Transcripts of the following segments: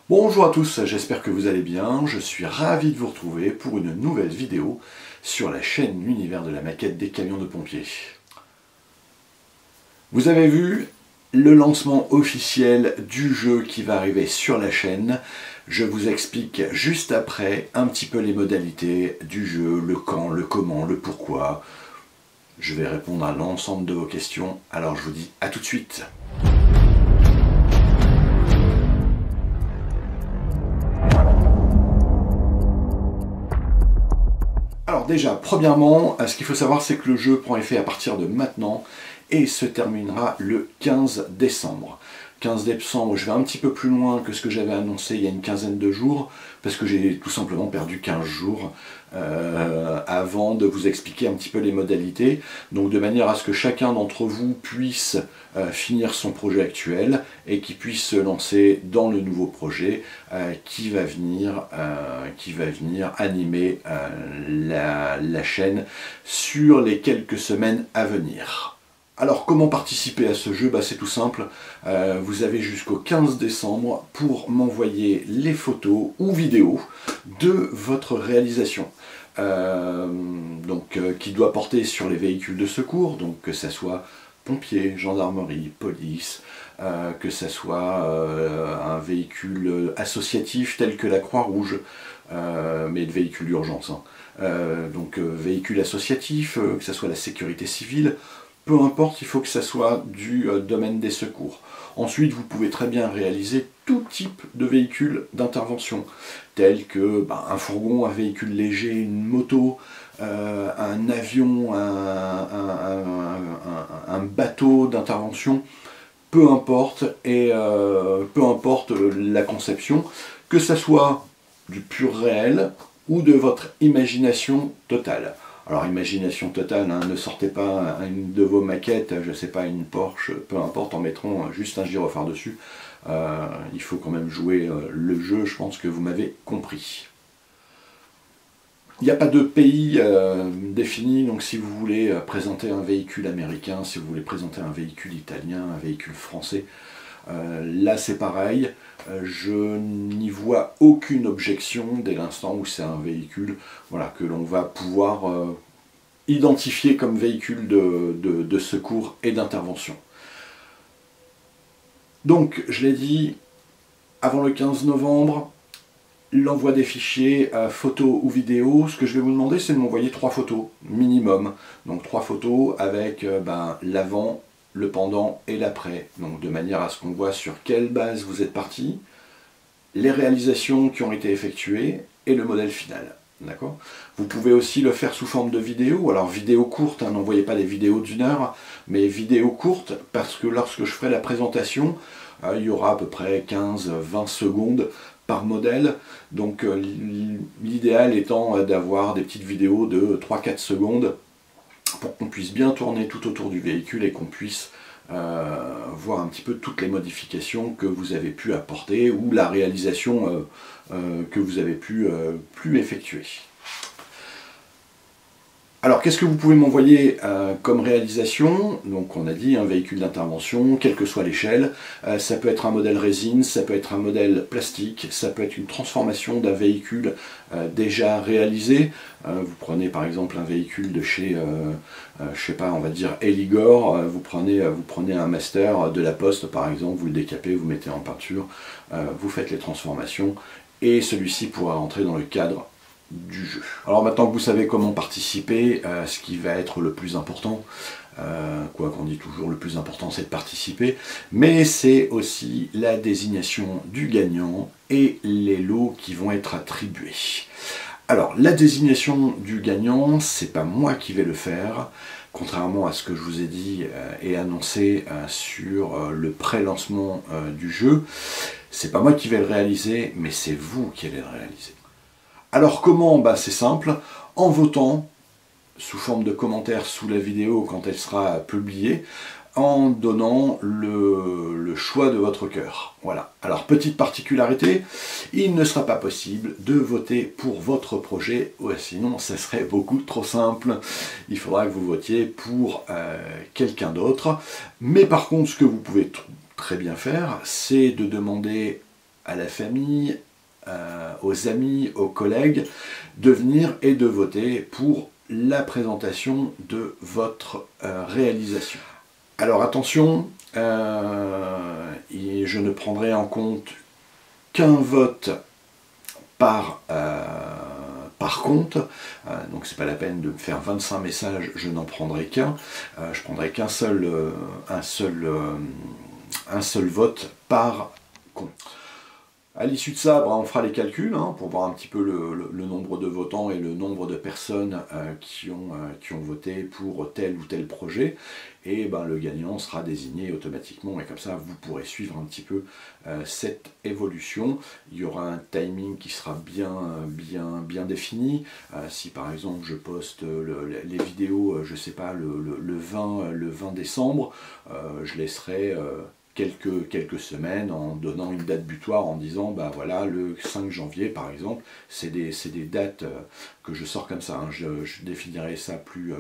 Bonjour à tous, j'espère que vous allez bien. Je suis ravi de vous retrouver pour une nouvelle vidéo sur la chaîne L'Univers de la maquette des camions de pompiers. Vous avez vu le lancement officiel du jeu qui va arriver sur la chaîne. Je vous explique juste après un petit peu les modalités du jeu, le quand, le comment, le pourquoi. Je vais répondre à l'ensemble de vos questions, alors je vous dis à tout de suite. Alors déjà, premièrement, ce qu'il faut savoir, c'est que le jeu prend effet à partir de maintenant et se terminera le 15 décembre. 15 décembre, je vais un petit peu plus loin que ce que j'avais annoncé il y a une quinzaine de jours, parce que j'ai tout simplement perdu 15 jours avant de vous expliquer un petit peu les modalités, donc de manière à ce que chacun d'entre vous puisse finir son projet actuel et qui puisse se lancer dans le nouveau projet qui va venir animer la chaîne sur les quelques semaines à venir. Alors comment participer à ce jeu? C'est tout simple, vous avez jusqu'au 15 décembre pour m'envoyer les photos ou vidéos de votre réalisation. Qui doit porter sur les véhicules de secours, donc que ce soit pompiers, gendarmerie, police, que ce soit un véhicule associatif tel que la Croix-Rouge, mais de véhicules d'urgence. Véhicule associatif, que ce soit la sécurité civile, peu importe, il faut que ça soit du domaine des secours. Ensuite, vous pouvez très bien réaliser tout type de véhicule d'intervention, tel que un fourgon, un véhicule léger, une moto, un avion, un bateau d'intervention, peu importe, et peu importe la conception, que ça soit du pur réel ou de votre imagination totale. Alors imagination totale, ne sortez pas une de vos maquettes, je ne sais pas, une Porsche, peu importe, en mettront juste un gyrophare dessus. Il faut quand même jouer le jeu, je pense que vous m'avez compris. Il n'y a pas de pays défini, donc si vous voulez présenter un véhicule américain, si vous voulez présenter un véhicule italien, un véhicule français, là c'est pareil, je n'y vois aucune objection dès l'instant où c'est un véhicule que l'on va pouvoir identifier comme véhicule de secours et d'intervention. Donc je l'ai dit, avant le 15 novembre, l'envoi des fichiers photos ou vidéos, ce que je vais vous demander c'est de m'envoyer 3 photos minimum, donc 3 photos avec l'avant, le pendant et l'après, donc de manière à ce qu'on voit sur quelle base vous êtes parti, les réalisations qui ont été effectuées et le modèle final. D'accord ? Vous pouvez aussi le faire sous forme de vidéo, alors vidéo courte, n'envoyez pas des vidéos d'1 heure, mais vidéo courte, parce que lorsque je ferai la présentation, il y aura à peu près 15-20 secondes par modèle, donc l'idéal étant d'avoir des petites vidéos de 3-4 secondes, pour qu'on puisse bien tourner tout autour du véhicule et qu'on puisse voir un petit peu toutes les modifications que vous avez pu apporter ou la réalisation que vous avez pu effectuer. Alors qu'est-ce que vous pouvez m'envoyer comme réalisation? Donc on a dit un véhicule d'intervention, quelle que soit l'échelle, ça peut être un modèle résine, ça peut être un modèle plastique, ça peut être une transformation d'un véhicule déjà réalisé. Vous prenez par exemple un véhicule de chez, je sais pas, on va dire Eligor, vous prenez un master de la Poste par exemple, vous le décapez, vous mettez en peinture, vous faites les transformations et celui-ci pourra rentrer dans le cadre du jeu. Alors maintenant que vous savez comment participer, ce qui va être le plus important, quoi qu'on dit toujours, le plus important c'est de participer, mais c'est aussi la désignation du gagnant et les lots qui vont être attribués. Alors la désignation du gagnant, c'est pas moi qui vais le faire, contrairement à ce que je vous ai dit et annoncé sur le pré-lancement du jeu. C'est pas moi qui vais le réaliser, mais c'est vous qui allez le réaliser. Alors comment? C'est simple, en votant, sous forme de commentaires sous la vidéo quand elle sera publiée, en donnant le choix de votre cœur. Voilà. Alors petite particularité, il ne sera pas possible de voter pour votre projet, sinon ça serait beaucoup trop simple. Il faudra que vous votiez pour quelqu'un d'autre. Mais par contre, ce que vous pouvez très bien faire, c'est de demander à la famille, aux amis, aux collègues, de venir et de voter pour la présentation de votre réalisation. Alors attention, je ne prendrai en compte qu'un vote par compte, donc c'est pas la peine de me faire 25 messages, je n'en prendrai qu'un, je prendrai qu'un seul, un seul vote par compte. À l'issue de ça, on fera les calculs pour voir un petit peu le nombre de votants et le nombre de personnes qui ont voté pour tel ou tel projet. Et le gagnant sera désigné automatiquement. Et comme ça, vous pourrez suivre un petit peu cette évolution. Il y aura un timing qui sera bien défini. Si par exemple je poste les vidéos, je sais pas, le 20 décembre, je laisserai... quelques semaines en donnant une date butoir en disant voilà, le 5 janvier par exemple, c'est des dates que je sors comme ça, je définirai ça plus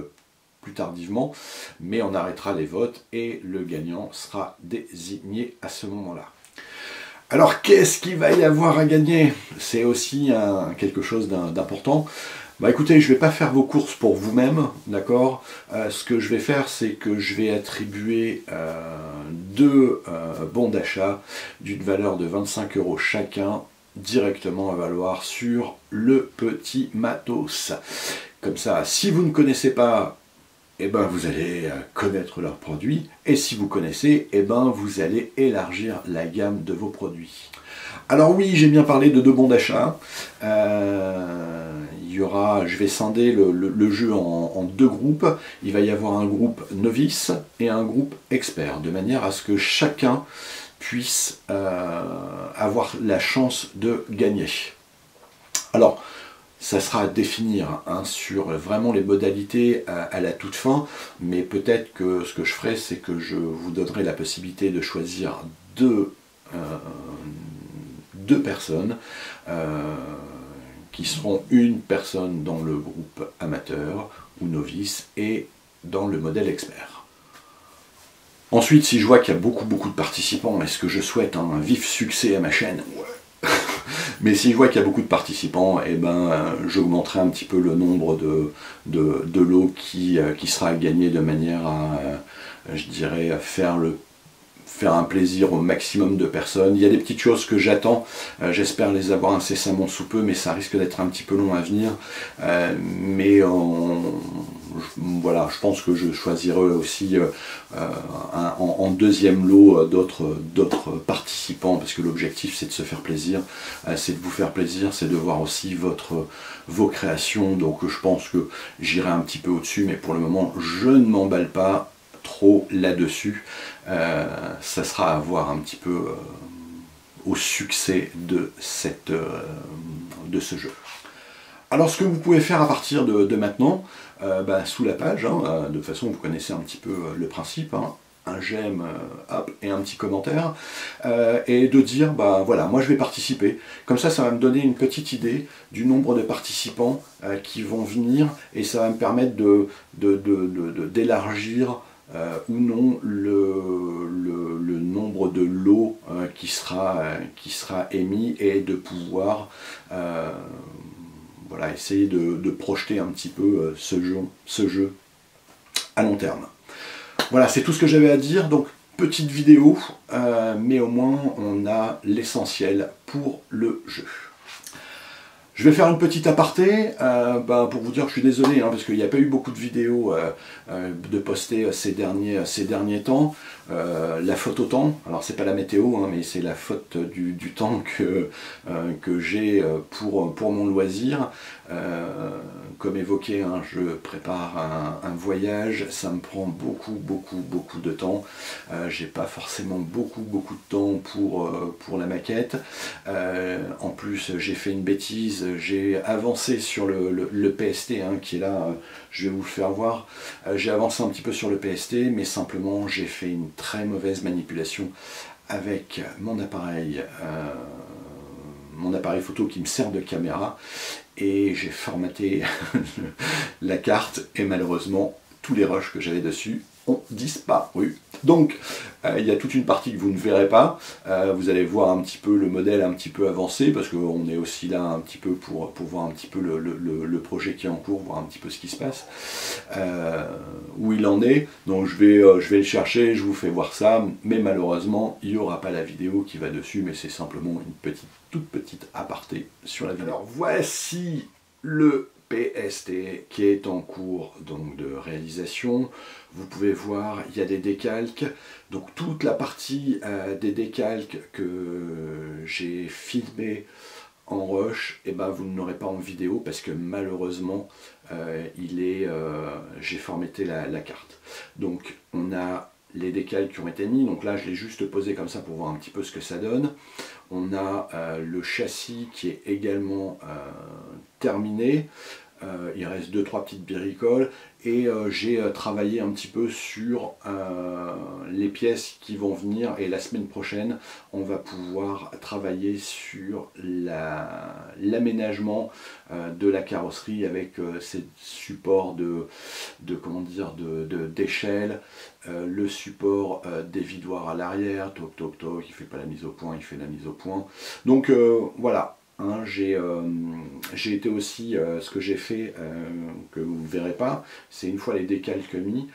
tardivement, mais on arrêtera les votes et le gagnant sera désigné à ce moment-là. Alors qu'est-ce qu'il va y avoir à gagner? C'est aussi quelque chose d'important. Écoutez, je ne vais pas faire vos courses pour vous-même, d'accord? Ce que je vais faire, c'est que je vais attribuer 2 bons d'achat d'une valeur de 25 € chacun, directement à valoir sur le petit matos. Comme ça, si vous ne connaissez pas, vous allez connaître leurs produits, et si vous connaissez, vous allez élargir la gamme de vos produits. Alors oui, j'ai bien parlé de 2 bons d'achat. Je vais scinder le jeu en 2 groupes. Il va y avoir un groupe novice et un groupe expert, de manière à ce que chacun puisse avoir la chance de gagner. Alors, ça sera à définir sur vraiment les modalités à la toute fin, mais peut-être que ce que je ferai, c'est que je vous donnerai la possibilité de choisir deux personnes qui seront une personne dans le groupe amateur ou novice et dans le modèle expert. Ensuite, si je vois qu'il y a beaucoup de participants, est-ce que je souhaite un vif succès à ma chaîne? Ouais. Mais si je vois qu'il y a beaucoup de participants, j'augmenterai un petit peu le nombre de lots qui sera gagné de manière à, je dirais, faire un plaisir au maximum de personnes. Il y a des petites choses que j'attends, j'espère les avoir incessamment sous peu, mais ça risque d'être un petit peu long à venir. Voilà, je pense que je choisirai aussi en deuxième lot d'autres participants, parce que l'objectif c'est de se faire plaisir, c'est de vous faire plaisir, c'est de voir aussi vos créations, donc je pense que j'irai un petit peu au-dessus, mais pour le moment je ne m'emballe pas trop là-dessus. Ça sera à voir un petit peu au succès de ce jeu. Alors ce que vous pouvez faire à partir de maintenant, sous la page, de toute façon vous connaissez un petit peu le principe, un j'aime et un petit commentaire, et de dire voilà, moi je vais participer. Comme ça va me donner une petite idée du nombre de participants qui vont venir, et ça va me permettre d'élargir ou non le nombre de lots qui sera émis, et de pouvoir voilà, essayer de projeter un petit peu ce jeu à long terme. Voilà, c'est tout ce que j'avais à dire, donc petite vidéo, mais au moins on a l'essentiel pour le jeu. Je vais faire une petite aparté pour vous dire que je suis désolé, parce qu'il n'y a pas eu beaucoup de vidéos de postées ces derniers temps. La faute au temps, alors c'est pas la météo, mais c'est la faute du temps que j'ai pour mon loisir. Comme évoqué, je prépare un voyage, ça me prend beaucoup de temps. J'ai pas forcément beaucoup de temps pour la maquette. En plus, j'ai fait une bêtise, j'ai avancé sur le PST qui est là, je vais vous le faire voir. J'ai avancé un petit peu sur le PST, mais simplement j'ai fait une très mauvaise manipulation avec mon appareil photo qui me sert de caméra, et j'ai formaté la carte, et malheureusement tous les rushs que j'avais dessus ont disparu. Donc, il y a toute une partie que vous ne verrez pas. Vous allez voir un petit peu le modèle un petit peu avancé, parce qu'on est aussi là un petit peu pour voir un petit peu le projet qui est en cours, voir un petit peu ce qui se passe, où il en est. Donc je vais le chercher, je vous fais voir ça, mais malheureusement, il n'y aura pas la vidéo qui va dessus, mais c'est simplement une toute petite aparté sur la vidéo. Alors voici le PST qui est en cours donc de réalisation. Vous pouvez voir, il y a des décalques. Donc toute la partie des décalques que j'ai filmé en rush, et ben vous ne l'aurez pas en vidéo parce que malheureusement j'ai formaté la carte. Donc on a les décalques qui ont été mis, donc là je l'ai juste posé comme ça pour voir un petit peu ce que ça donne. On a le châssis qui est également terminé. Il reste 2-3 petites bricoles et j'ai travaillé un petit peu sur les pièces qui vont venir, et la semaine prochaine on va pouvoir travailler sur l'aménagement de la carrosserie avec ces supports d'échelle, le support des vidoirs à l'arrière, toc toc toc, il fait pas la mise au point, il fait la mise au point. Donc voilà. J'ai été aussi, ce que j'ai fait, que vous ne verrez pas, c'est une fois les décalques mis,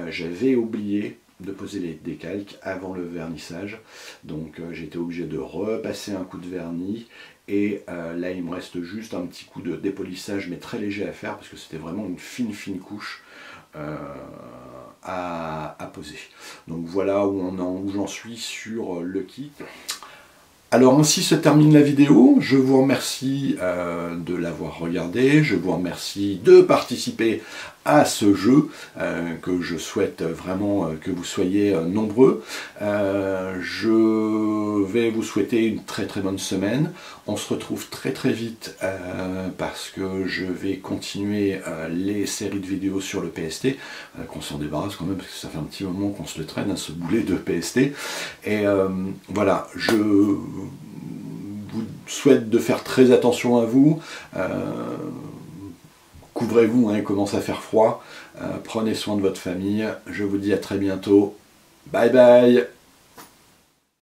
j'avais oublié de poser les décalques avant le vernissage, donc j'ai été obligé de repasser un coup de vernis, et là il me reste juste un petit coup de dépolissage, mais très léger à faire, parce que c'était vraiment une fine couche à poser. Donc voilà où j'en suis sur le kit. Alors ainsi se termine la vidéo, je vous remercie de l'avoir regardé, je vous remercie de participer à ce jeu, que je souhaite vraiment que vous soyez nombreux. Je vais vous souhaiter une très bonne semaine, on se retrouve très vite parce que je vais continuer les séries de vidéos sur le PST, qu'on s'en débarrasse quand même parce que ça fait un petit moment qu'on se le traîne, ce boulet de PST, et voilà, je vous souhaite de faire très attention à vous, couvrez-vous, il commence à faire froid, prenez soin de votre famille, je vous dis à très bientôt, bye bye.